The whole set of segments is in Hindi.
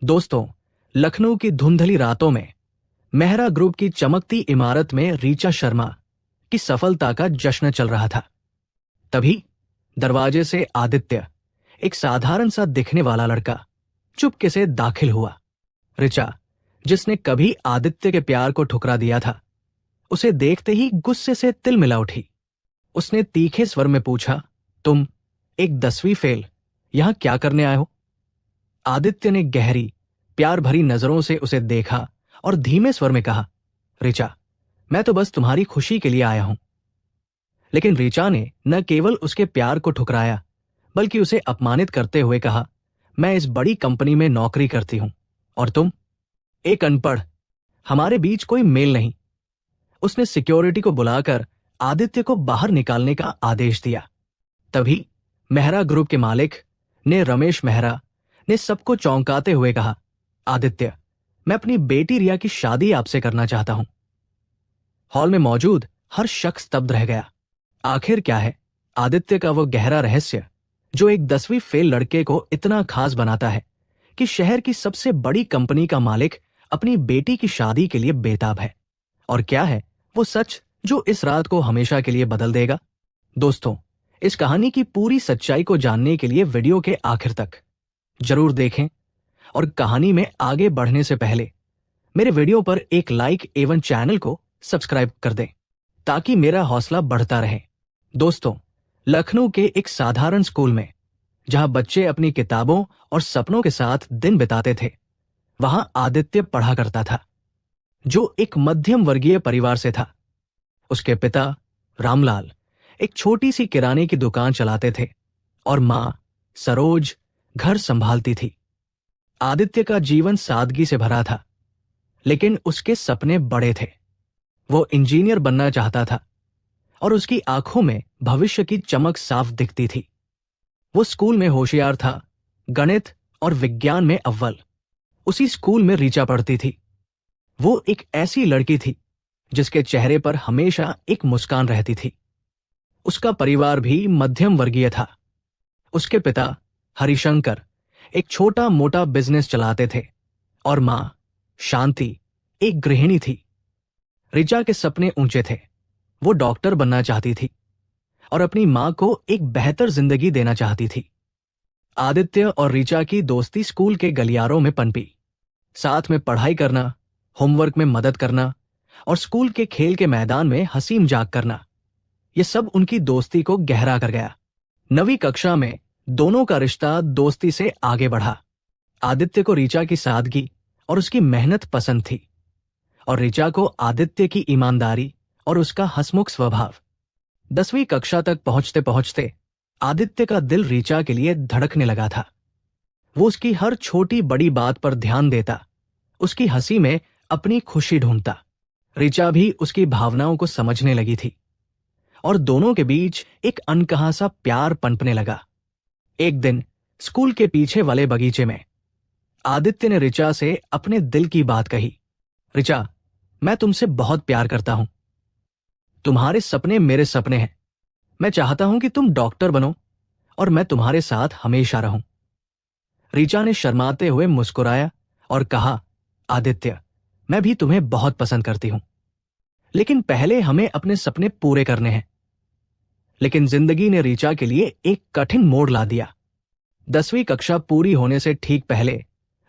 दोस्तों, लखनऊ की धुंधली रातों में मेहरा ग्रुप की चमकती इमारत में ऋचा शर्मा की सफलता का जश्न चल रहा था। तभी दरवाजे से आदित्य, एक साधारण सा दिखने वाला लड़का, चुपके से दाखिल हुआ। ऋचा, जिसने कभी आदित्य के प्यार को ठुकरा दिया था, उसे देखते ही गुस्से से तिलमिला उठी। उसने तीखे स्वर में पूछा, तुम एक 10वीं फेल यहां क्या करने आए हो? आदित्य ने गहरी, प्यार भरी नजरों से उसे देखा और धीमे स्वर में कहा, ऋचा, मैं तो बस तुम्हारी खुशी के लिए आया हूं। लेकिन ऋचा ने न केवल उसके प्यार को ठुकराया, बल्कि उसे अपमानित करते हुए कहा, मैं इस बड़ी कंपनी में नौकरी करती हूं और तुम एक अनपढ़, हमारे बीच कोई मेल नहीं। उसने सिक्योरिटी को बुलाकर आदित्य को बाहर निकालने का आदेश दिया। तभी मेहरा ग्रुप के मालिक ने, रमेश मेहरा ने, सबको चौंकाते हुए कहा, आदित्य, मैं अपनी बेटी रिया की शादी आपसे करना चाहता हूं। हॉल में मौजूद हर शख्स स्तब्ध रह गया। आखिर क्या है आदित्य का वो गहरा रहस्य जो एक 10वीं फेल लड़के को इतना खास बनाता है कि शहर की सबसे बड़ी कंपनी का मालिक अपनी बेटी की शादी के लिए बेताब है? और क्या है वो सच जो इस रात को हमेशा के लिए बदल देगा? दोस्तों, इस कहानी की पूरी सच्चाई को जानने के लिए वीडियो के आखिर तक जरूर देखें और कहानी में आगे बढ़ने से पहले मेरे वीडियो पर एक लाइक एवं चैनल को सब्सक्राइब कर दें ताकि मेरा हौसला बढ़ता रहे। दोस्तों, लखनऊ के एक साधारण स्कूल में, जहां बच्चे अपनी किताबों और सपनों के साथ दिन बिताते थे, वहां आदित्य पढ़ा करता था, जो एक मध्यम वर्गीय परिवार से था। उसके पिता रामलाल एक छोटी सी किराने की दुकान चलाते थे और मां सरोज घर संभालती थी। आदित्य का जीवन सादगी से भरा था, लेकिन उसके सपने बड़े थे। वो इंजीनियर बनना चाहता था और उसकी आंखों में भविष्य की चमक साफ दिखती थी। वो स्कूल में होशियार था, गणित और विज्ञान में अव्वल। उसी स्कूल में ऋचा पढ़ती थी। वो एक ऐसी लड़की थी जिसके चेहरे पर हमेशा एक मुस्कान रहती थी। उसका परिवार भी मध्यम वर्गीय था। उसके पिता हरिशंकर एक छोटा मोटा बिजनेस चलाते थे और मां शांति एक गृहिणी थी। ऋचा के सपने ऊंचे थे। वो डॉक्टर बनना चाहती थी और अपनी मां को एक बेहतर जिंदगी देना चाहती थी। आदित्य और ऋचा की दोस्ती स्कूल के गलियारों में पनपी। साथ में पढ़ाई करना, होमवर्क में मदद करना और स्कूल के खेल के मैदान में हंसी मजाक करना, यह सब उनकी दोस्ती को गहरा कर गया। 9वीं कक्षा में दोनों का रिश्ता दोस्ती से आगे बढ़ा। आदित्य को ऋचा की सादगी और उसकी मेहनत पसंद थी और ऋचा को आदित्य की ईमानदारी और उसका हंसमुख स्वभाव। 10वीं कक्षा तक पहुंचते पहुंचते आदित्य का दिल ऋचा के लिए धड़कने लगा था। वो उसकी हर छोटी बड़ी बात पर ध्यान देता, उसकी हंसी में अपनी खुशी ढूंढता। ऋचा भी उसकी भावनाओं को समझने लगी थी और दोनों के बीच एक अनकहा सा प्यार पनपने लगा। एक दिन स्कूल के पीछे वाले बगीचे में आदित्य ने ऋचा से अपने दिल की बात कही, ऋचा, मैं तुमसे बहुत प्यार करता हूं। तुम्हारे सपने मेरे सपने हैं। मैं चाहता हूं कि तुम डॉक्टर बनो और मैं तुम्हारे साथ हमेशा रहूं। ऋचा ने शर्माते हुए मुस्कुराया और कहा, आदित्य, मैं भी तुम्हें बहुत पसंद करती हूं, लेकिन पहले हमें अपने सपने पूरे करने हैं। लेकिन जिंदगी ने ऋचा के लिए एक कठिन मोड़ ला दिया। 10वीं कक्षा पूरी होने से ठीक पहले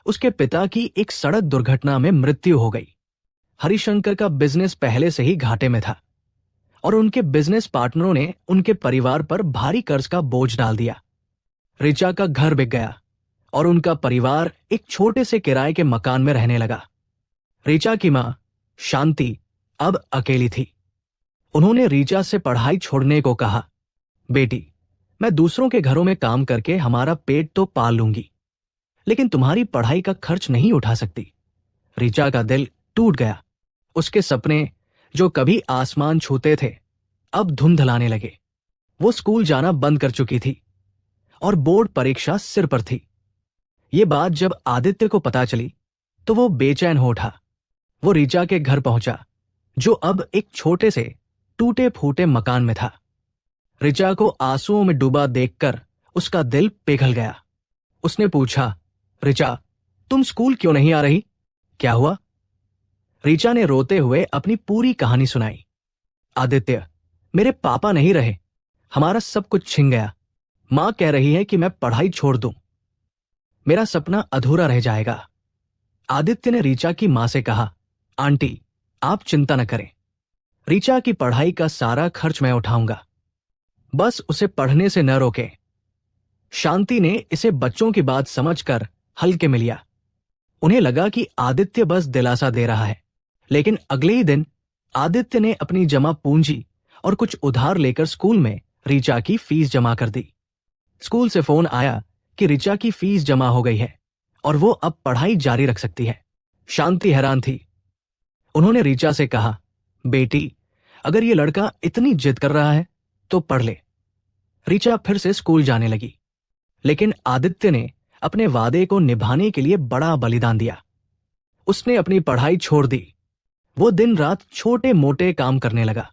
उसके पिता की एक सड़क दुर्घटना में मृत्यु हो गई। हरिशंकर का बिजनेस पहले से ही घाटे में था और उनके बिजनेस पार्टनरों ने उनके परिवार पर भारी कर्ज का बोझ डाल दिया। ऋचा का घर बिक गया और उनका परिवार एक छोटे से किराए के मकान में रहने लगा। ऋचा की मां शांति अब अकेली थी। उन्होंने ऋचा से पढ़ाई छोड़ने को कहा, बेटी, मैं दूसरों के घरों में काम करके हमारा पेट तो पाल लूंगी, लेकिन तुम्हारी पढ़ाई का खर्च नहीं उठा सकती। ऋचा का दिल टूट गया। उसके सपने जो कभी आसमान छूते थे, अब धुंधलाने लगे। वो स्कूल जाना बंद कर चुकी थी और बोर्ड परीक्षा सिर पर थी। ये बात जब आदित्य को पता चली तो वो बेचैन हो उठा। वो ऋचा के घर पहुंचा, जो अब एक छोटे से टूटे फूटे मकान में था। ऋचा को आंसुओं में डूबा देखकर उसका दिल पिघल गया। उसने पूछा, ऋचा, तुम स्कूल क्यों नहीं आ रही? क्या हुआ? ऋचा ने रोते हुए अपनी पूरी कहानी सुनाई। आदित्य, मेरे पापा नहीं रहे, हमारा सब कुछ छिन गया। मां कह रही है कि मैं पढ़ाई छोड़ दूं, मेरा सपना अधूरा रह जाएगा। आदित्य ने ऋचा की मां से कहा, आंटी, आप चिंता न करें, ऋचा की पढ़ाई का सारा खर्च मैं उठाऊंगा, बस उसे पढ़ने से न रोकें। शांति ने इसे बच्चों की बात समझकर हल्के में लिया। उन्हें लगा कि आदित्य बस दिलासा दे रहा है, लेकिन अगले ही दिन आदित्य ने अपनी जमा पूंजी और कुछ उधार लेकर स्कूल में ऋचा की फीस जमा कर दी। स्कूल से फोन आया कि ऋचा की फीस जमा हो गई है और वो अब पढ़ाई जारी रख सकती है। शांति हैरान थी। उन्होंने ऋचा से कहा, बेटी, अगर ये लड़का इतनी जिद कर रहा है तो पढ़ ले। ऋचा फिर से स्कूल जाने लगी, लेकिन आदित्य ने अपने वादे को निभाने के लिए बड़ा बलिदान दिया। उसने अपनी पढ़ाई छोड़ दी। वो दिन रात छोटे मोटे काम करने लगा।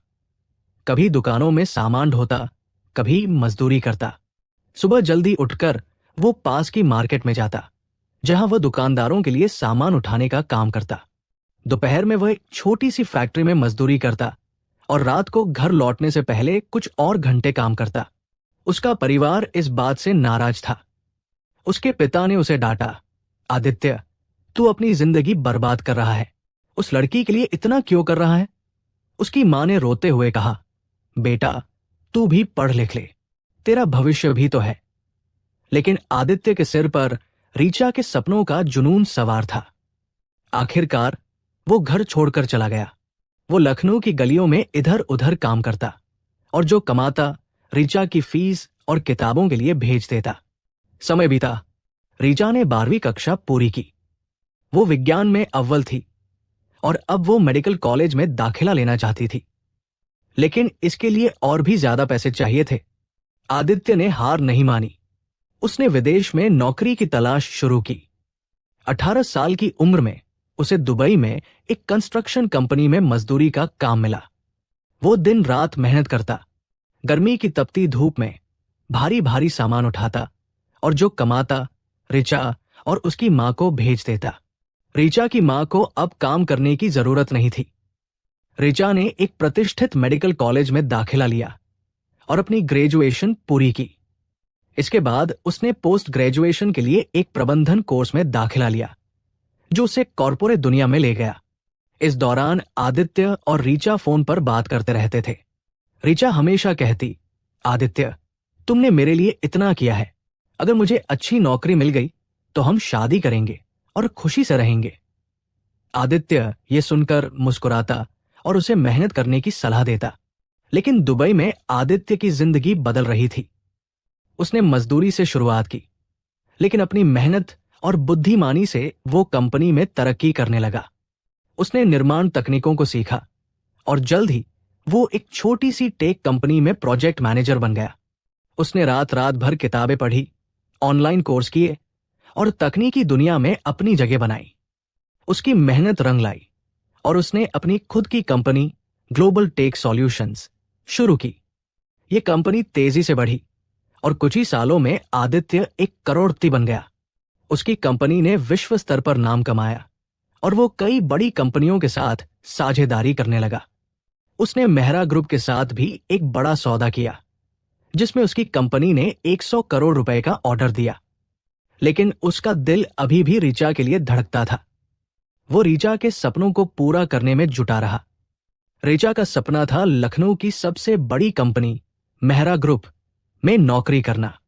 कभी दुकानों में सामान ढोता, कभी मजदूरी करता। सुबह जल्दी उठकर वो पास की मार्केट में जाता, जहां वह दुकानदारों के लिए सामान उठाने का काम करता। दोपहर में वह एक छोटी सी फैक्ट्री में मजदूरी करता और रात को घर लौटने से पहले कुछ और घंटे काम करता। उसका परिवार इस बात से नाराज था। उसके पिता ने उसे डांटा, आदित्य, तू अपनी जिंदगी बर्बाद कर रहा है, उस लड़की के लिए इतना क्यों कर रहा है? उसकी मां ने रोते हुए कहा, बेटा, तू भी पढ़ लिख ले, तेरा भविष्य भी तो है। लेकिन आदित्य के सिर पर ऋचा के सपनों का जुनून सवार था। आखिरकार वो घर छोड़कर चला गया। वो लखनऊ की गलियों में इधर उधर काम करता और जो कमाता ऋचा की फीस और किताबों के लिए भेज देता। समय बीता। ऋचा ने 12वीं कक्षा पूरी की। वो विज्ञान में अव्वल थी और अब वो मेडिकल कॉलेज में दाखिला लेना चाहती थी, लेकिन इसके लिए और भी ज्यादा पैसे चाहिए थे। आदित्य ने हार नहीं मानी। उसने विदेश में नौकरी की तलाश शुरू की। 18 साल की उम्र में उसे दुबई में एक कंस्ट्रक्शन कंपनी में मजदूरी का काम मिला। वो दिन रात मेहनत करता, गर्मी की तपती धूप में भारी भारी सामान उठाता और जो कमाता ऋचा और उसकी मां को भेज देता। ऋचा की मां को अब काम करने की जरूरत नहीं थी। ऋचा ने एक प्रतिष्ठित मेडिकल कॉलेज में दाखिला लिया और अपनी ग्रेजुएशन पूरी की। इसके बाद उसने पोस्ट ग्रेजुएशन के लिए एक प्रबंधन कोर्स में दाखिला लिया, जो उसे कॉर्पोरेट दुनिया में ले गया। इस दौरान आदित्य और ऋचा फोन पर बात करते रहते थे। ऋचा हमेशा कहती, आदित्य, तुमने मेरे लिए इतना किया है, अगर मुझे अच्छी नौकरी मिल गई तो हम शादी करेंगे और खुशी से रहेंगे। आदित्य ये सुनकर मुस्कुराता और उसे मेहनत करने की सलाह देता। लेकिन दुबई में आदित्य की जिंदगी बदल रही थी। उसने मजदूरी से शुरुआत की, लेकिन अपनी मेहनत और बुद्धिमानी से वो कंपनी में तरक्की करने लगा। उसने निर्माण तकनीकों को सीखा और जल्द ही वो एक छोटी सी टेक कंपनी में प्रोजेक्ट मैनेजर बन गया। उसने रात रात भर किताबें पढ़ी, ऑनलाइन कोर्स किए और तकनीकी दुनिया में अपनी जगह बनाई। उसकी मेहनत रंग लाई और उसने अपनी खुद की कंपनी ग्लोबल टेक सॉल्यूशंस शुरू की। ये कंपनी तेजी से बढ़ी और कुछ ही सालों में आदित्य एक करोड़पति बन गया। उसकी कंपनी ने विश्व स्तर पर नाम कमाया और वो कई बड़ी कंपनियों के साथ साझेदारी करने लगा। उसने मेहरा ग्रुप के साथ भी एक बड़ा सौदा किया, जिसमें उसकी कंपनी ने 100 करोड़ रुपए का ऑर्डर दिया। लेकिन उसका दिल अभी भी ऋचा के लिए धड़कता था। वो ऋचा के सपनों को पूरा करने में जुटा रहा। ऋचा का सपना था लखनऊ की सबसे बड़ी कंपनी मेहरा ग्रुप में नौकरी करना।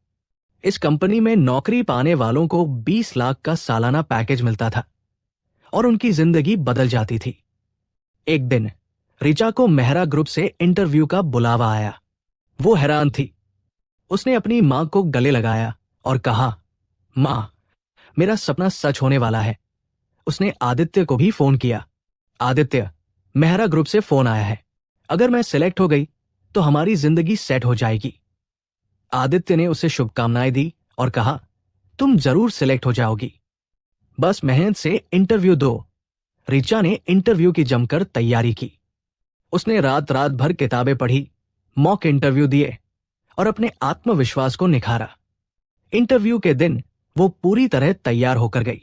इस कंपनी में नौकरी पाने वालों को 20 लाख का सालाना पैकेज मिलता था और उनकी जिंदगी बदल जाती थी। एक दिन ऋचा को मेहरा ग्रुप से इंटरव्यू का बुलावा आया। वो हैरान थी। उसने अपनी मां को गले लगाया और कहा, मां, मेरा सपना सच होने वाला है। उसने आदित्य को भी फोन किया। आदित्य, मेहरा ग्रुप से फोन आया है, अगर मैं सिलेक्ट हो गई तो हमारी जिंदगी सेट हो जाएगी। आदित्य ने उसे शुभकामनाएं दी और कहा, तुम जरूर सिलेक्ट हो जाओगी, बस मेहनत से इंटरव्यू दो। ऋचा ने इंटरव्यू की जमकर तैयारी की। उसने रात रात भर किताबें पढ़ी, मॉक इंटरव्यू दिए और अपने आत्मविश्वास को निखारा। इंटरव्यू के दिन वो पूरी तरह तैयार होकर गई।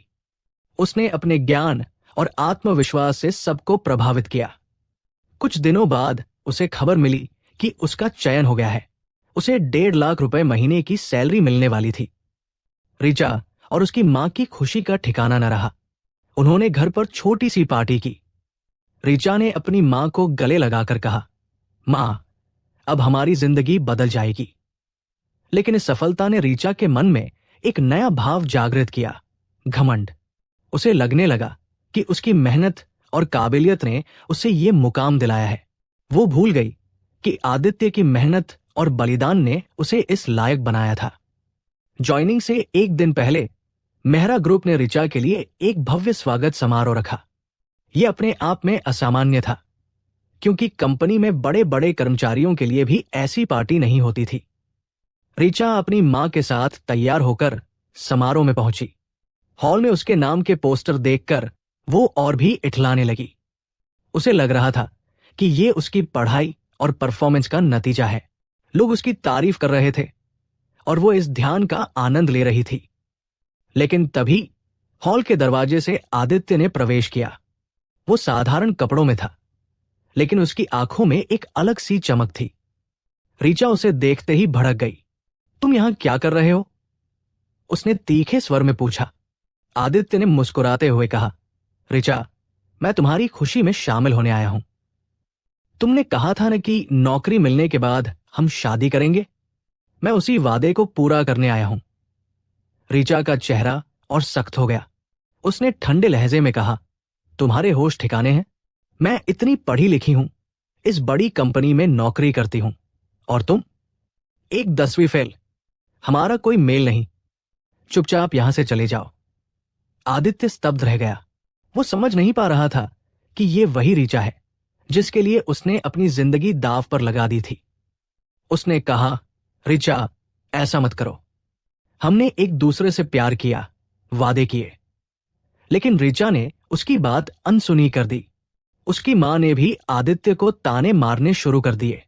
उसने अपने ज्ञान और आत्मविश्वास से सबको प्रभावित किया। कुछ दिनों बाद उसे खबर मिली कि उसका चयन हो गया है। उसे 1.5 लाख रुपए महीने की सैलरी मिलने वाली थी। ऋचा और उसकी मां की खुशी का ठिकाना न रहा। उन्होंने घर पर छोटी सी पार्टी की। ऋचा ने अपनी मां को गले लगाकर कहा, मां, अब हमारी जिंदगी बदल जाएगी। लेकिन इस सफलता ने ऋचा के मन में एक नया भाव जागृत किया, घमंड। उसे लगने लगा कि उसकी मेहनत और काबिलियत ने उसे ये मुकाम दिलाया है। वो भूल गई कि आदित्य की मेहनत और बलिदान ने उसे इस लायक बनाया था। ज्वाइनिंग से एक दिन पहले मेहरा ग्रुप ने ऋचा के लिए एक भव्य स्वागत समारोह रखा। यह अपने आप में असामान्य था, क्योंकि कंपनी में बड़े बड़े कर्मचारियों के लिए भी ऐसी पार्टी नहीं होती थी। ऋचा अपनी मां के साथ तैयार होकर समारोह में पहुंची। हॉल में उसके नाम के पोस्टर देखकर वो और भी इठलाने लगी। उसे लग रहा था कि ये उसकी पढ़ाई और परफॉर्मेंस का नतीजा है। लोग उसकी तारीफ कर रहे थे और वो इस ध्यान का आनंद ले रही थी। लेकिन तभी हॉल के दरवाजे से आदित्य ने प्रवेश किया। वो साधारण कपड़ों में था, लेकिन उसकी आंखों में एक अलग सी चमक थी। ऋचा उसे देखते ही भड़क गई। तुम यहां क्या कर रहे हो? उसने तीखे स्वर में पूछा। आदित्य ने मुस्कुराते हुए कहा, ऋचा, मैं तुम्हारी खुशी में शामिल होने आया हूं। तुमने कहा था ना कि नौकरी मिलने के बाद हम शादी करेंगे। मैं उसी वादे को पूरा करने आया हूं। ऋचा का चेहरा और सख्त हो गया। उसने ठंडे लहजे में कहा, तुम्हारे होश ठिकाने हैं? मैं इतनी पढ़ी लिखी हूं, इस बड़ी कंपनी में नौकरी करती हूं, और तुम एक 10वीं फेल। हमारा कोई मेल नहीं। चुपचाप यहां से चले जाओ। आदित्य स्तब्ध रह गया। वो समझ नहीं पा रहा था कि ये वही ऋचा है जिसके लिए उसने अपनी जिंदगी दांव पर लगा दी थी। उसने कहा, ऋचा, ऐसा मत करो। हमने एक दूसरे से प्यार किया, वादे किए। लेकिन ऋचा ने उसकी बात अनसुनी कर दी। उसकी मां ने भी आदित्य को ताने मारने शुरू कर दिए।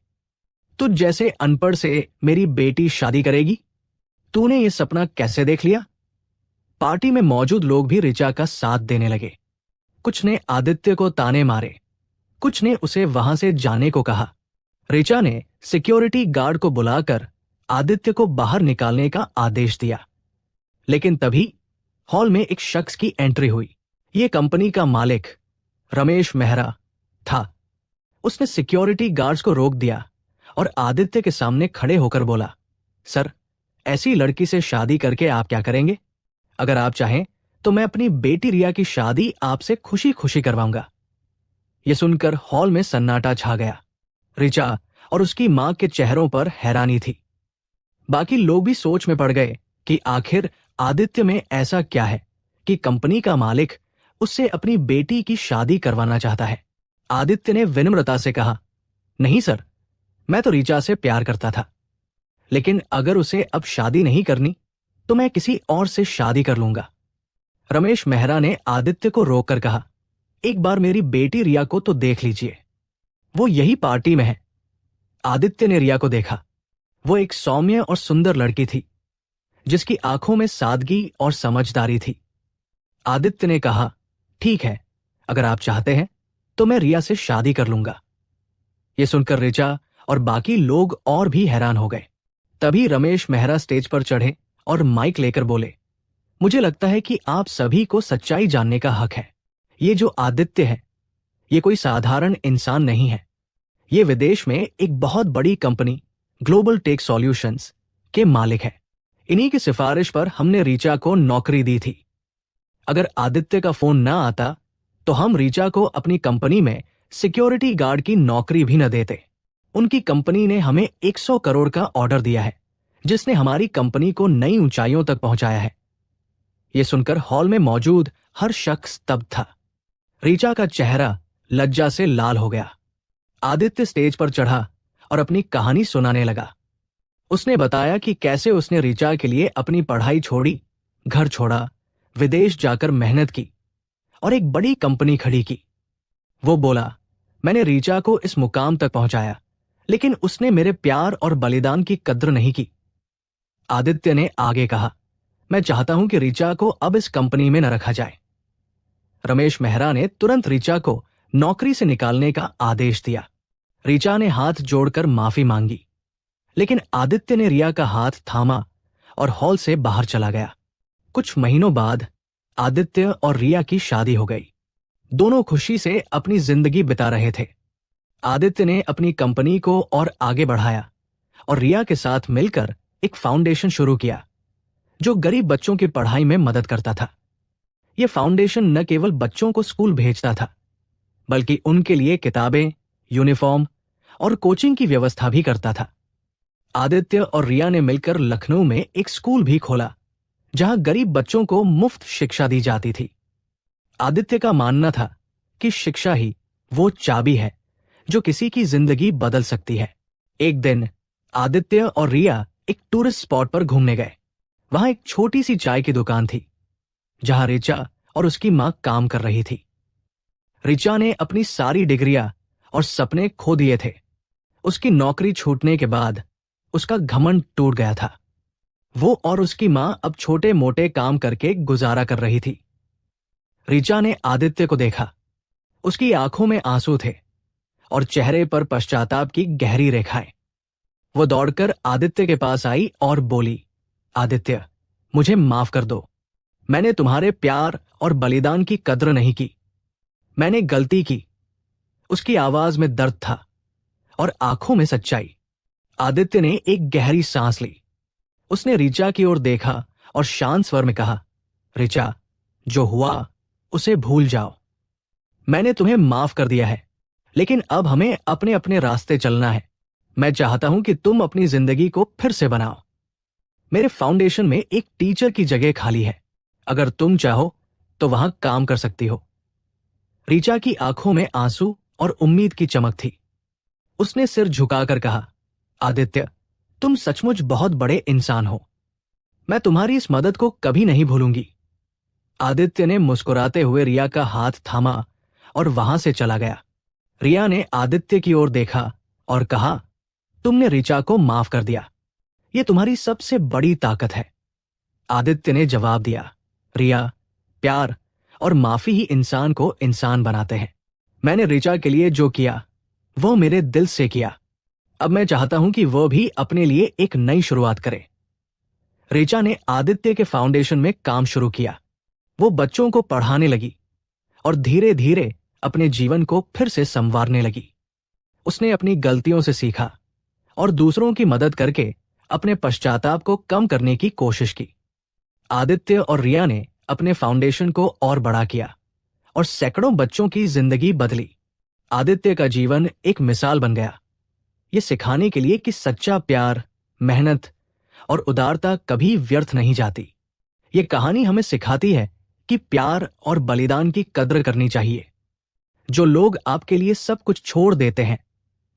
तुझ जैसे अनपढ़ से मेरी बेटी शादी करेगी? तूने ये सपना कैसे देख लिया? पार्टी में मौजूद लोग भी ऋचा का साथ देने लगे। कुछ ने आदित्य को ताने मारे, कुछ ने उसे वहां से जाने को कहा। ऋचा ने सिक्योरिटी गार्ड को बुलाकर आदित्य को बाहर निकालने का आदेश दिया। लेकिन तभी हॉल में एक शख्स की एंट्री हुई। ये कंपनी का मालिक रमेश मेहरा था। उसने सिक्योरिटी गार्ड्स को रोक दिया और आदित्य के सामने खड़े होकर बोला, सर, ऐसी लड़की से शादी करके आप क्या करेंगे? अगर आप चाहें तो मैं अपनी बेटी रिया की शादी आपसे खुशी खुशी करवाऊंगा। यह सुनकर हॉल में सन्नाटा छा गया। ऋचा और उसकी मां के चेहरों पर हैरानी थी। बाकी लोग भी सोच में पड़ गए कि आखिर आदित्य में ऐसा क्या है कि कंपनी का मालिक उससे अपनी बेटी की शादी करवाना चाहता है। आदित्य ने विनम्रता से कहा, नहीं सर, मैं तो ऋचा से प्यार करता था, लेकिन अगर उसे अब शादी नहीं करनी तो मैं किसी और से शादी कर लूंगा। रमेश मेहरा ने आदित्य को रोककर कहा, एक बार मेरी बेटी रिया को तो देख लीजिए, वो यही पार्टी में है। आदित्य ने रिया को देखा। वो एक सौम्य और सुंदर लड़की थी, जिसकी आंखों में सादगी और समझदारी थी। आदित्य ने कहा, ठीक है, अगर आप चाहते हैं तो मैं रिया से शादी कर लूंगा। यह सुनकर ऋचा और बाकी लोग और भी हैरान हो गए। तभी रमेश मेहरा स्टेज पर चढ़े और माइक लेकर बोले, मुझे लगता है कि आप सभी को सच्चाई जानने का हक है। ये जो आदित्य है, ये कोई साधारण इंसान नहीं है। ये विदेश में एक बहुत बड़ी कंपनी ग्लोबल टेक सॉल्यूशंस के मालिक है। इन्हीं की सिफारिश पर हमने ऋचा को नौकरी दी थी। अगर आदित्य का फोन ना आता तो हम ऋचा को अपनी कंपनी में सिक्योरिटी गार्ड की नौकरी भी न देते। उनकी कंपनी ने हमें 100 करोड़ का ऑर्डर दिया है, जिसने हमारी कंपनी को नई ऊंचाइयों तक पहुंचाया है। यह सुनकर हॉल में मौजूद हर शख्स स्तब्ध था। ऋचा का चेहरा लज्जा से लाल हो गया। आदित्य स्टेज पर चढ़ा और अपनी कहानी सुनाने लगा। उसने बताया कि कैसे उसने ऋचा के लिए अपनी पढ़ाई छोड़ी, घर छोड़ा, विदेश जाकर मेहनत की और एक बड़ी कंपनी खड़ी की। वो बोला, मैंने ऋचा को इस मुकाम तक पहुंचाया, लेकिन उसने मेरे प्यार और बलिदान की कद्र नहीं की। आदित्य ने आगे कहा, मैं चाहता हूं कि ऋचा को अब इस कंपनी में न रखा जाए। रमेश मेहरा ने तुरंत ऋचा को नौकरी से निकालने का आदेश दिया। ऋचा ने हाथ जोड़कर माफी मांगी, लेकिन आदित्य ने रिया का हाथ थामा और हॉल से बाहर चला गया। कुछ महीनों बाद आदित्य और रिया की शादी हो गई। दोनों खुशी से अपनी जिंदगी बिता रहे थे। आदित्य ने अपनी कंपनी को और आगे बढ़ाया और रिया के साथ मिलकर एक फाउंडेशन शुरू किया जो गरीब बच्चों की पढ़ाई में मदद करता था। यह फाउंडेशन न केवल बच्चों को स्कूल भेजता था, बल्कि उनके लिए किताबें, यूनिफॉर्म और कोचिंग की व्यवस्था भी करता था। आदित्य और रिया ने मिलकर लखनऊ में एक स्कूल भी खोला जहां गरीब बच्चों को मुफ्त शिक्षा दी जाती थी। आदित्य का मानना था कि शिक्षा ही वो चाबी है जो किसी की जिंदगी बदल सकती है। एक दिन आदित्य और रिया एक टूरिस्ट स्पॉट पर घूमने गए। वहां एक छोटी सी चाय की दुकान थी जहां ऋचा और उसकी मां काम कर रही थी। ऋचा ने अपनी सारी डिग्रियां और सपने खो दिए थे। उसकी नौकरी छूटने के बाद उसका घमंड टूट गया था। वो और उसकी मां अब छोटे मोटे काम करके गुजारा कर रही थी। ऋचा ने आदित्य को देखा। उसकी आंखों में आंसू थे और चेहरे पर पश्चाताप की गहरी रेखाएं। वो दौड़कर आदित्य के पास आई और बोली, आदित्य, मुझे माफ कर दो। मैंने तुम्हारे प्यार और बलिदान की कद्र नहीं की। मैंने गलती की। उसकी आवाज में दर्द था और आंखों में सच्चाई। आदित्य ने एक गहरी सांस ली। उसने ऋचा की ओर देखा और शांत स्वर में कहा, ऋचा, जो हुआ उसे भूल जाओ। मैंने तुम्हें माफ कर दिया है, लेकिन अब हमें अपने अपने रास्ते चलना है। मैं चाहता हूं कि तुम अपनी जिंदगी को फिर से बनाओ। मेरे फाउंडेशन में एक टीचर की जगह खाली है। अगर तुम चाहो तो वहां काम कर सकती हो। ऋचा की आंखों में आंसू और उम्मीद की चमक थी। उसने सिर झुकाकर कहा, आदित्य, तुम सचमुच बहुत बड़े इंसान हो। मैं तुम्हारी इस मदद को कभी नहीं भूलूंगी। आदित्य ने मुस्कुराते हुए रिया का हाथ थामा और वहां से चला गया। रिया ने आदित्य की ओर देखा और कहा, तुमने ऋचा को माफ कर दिया। यह तुम्हारी सबसे बड़ी ताकत है। आदित्य ने जवाब दिया, रिया, प्यार और माफी ही इंसान को इंसान बनाते हैं। मैंने ऋचा के लिए जो किया वो मेरे दिल से किया। अब मैं चाहता हूं कि वह भी अपने लिए एक नई शुरुआत करे। ऋचा ने आदित्य के फाउंडेशन में काम शुरू किया। वो बच्चों को पढ़ाने लगी और धीरे धीरे अपने जीवन को फिर से संवारने लगी। उसने अपनी गलतियों से सीखा और दूसरों की मदद करके अपने पश्चाताप को कम करने की कोशिश की। आदित्य और रिया ने अपने फाउंडेशन को और बड़ा किया और सैकड़ों बच्चों की जिंदगी बदली। आदित्य का जीवन एक मिसाल बन गया, ये सिखाने के लिए कि सच्चा प्यार, मेहनत और उदारता कभी व्यर्थ नहीं जाती। ये कहानी हमें सिखाती है कि प्यार और बलिदान की कद्र करनी चाहिए। जो लोग आपके लिए सब कुछ छोड़ देते हैं,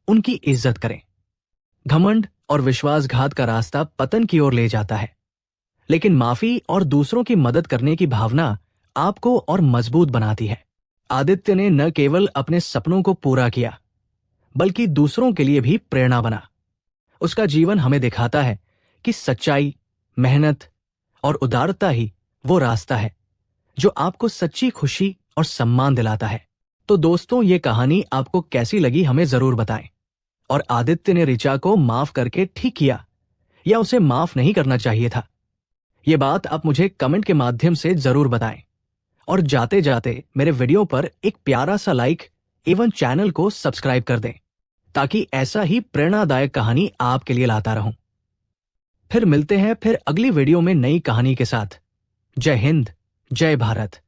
उनकी इज्जत करें। घमंड और विश्वासघात का रास्ता पतन की ओर ले जाता है, लेकिन माफी और दूसरों की मदद करने की भावना आपको और मजबूत बनाती है। आदित्य ने न केवल अपने सपनों को पूरा किया, बल्कि दूसरों के लिए भी प्रेरणा बना। उसका जीवन हमें दिखाता है कि सच्चाई, मेहनत और उदारता ही वो रास्ता है जो आपको सच्ची खुशी और सम्मान दिलाता है। तो दोस्तों, ये कहानी आपको कैसी लगी हमें जरूर बताएं। और आदित्य ने ऋचा को माफ करके ठीक किया या उसे माफ नहीं करना चाहिए था, ये बात आप मुझे कमेंट के माध्यम से जरूर बताएं। और जाते जाते मेरे वीडियो पर एक प्यारा सा लाइक एवं चैनल को सब्सक्राइब कर दें, ताकि ऐसा ही प्रेरणादायक कहानी आपके लिए लाता रहूं। फिर मिलते हैं अगली वीडियो में नई कहानी के साथ। जय हिंद, जय भारत।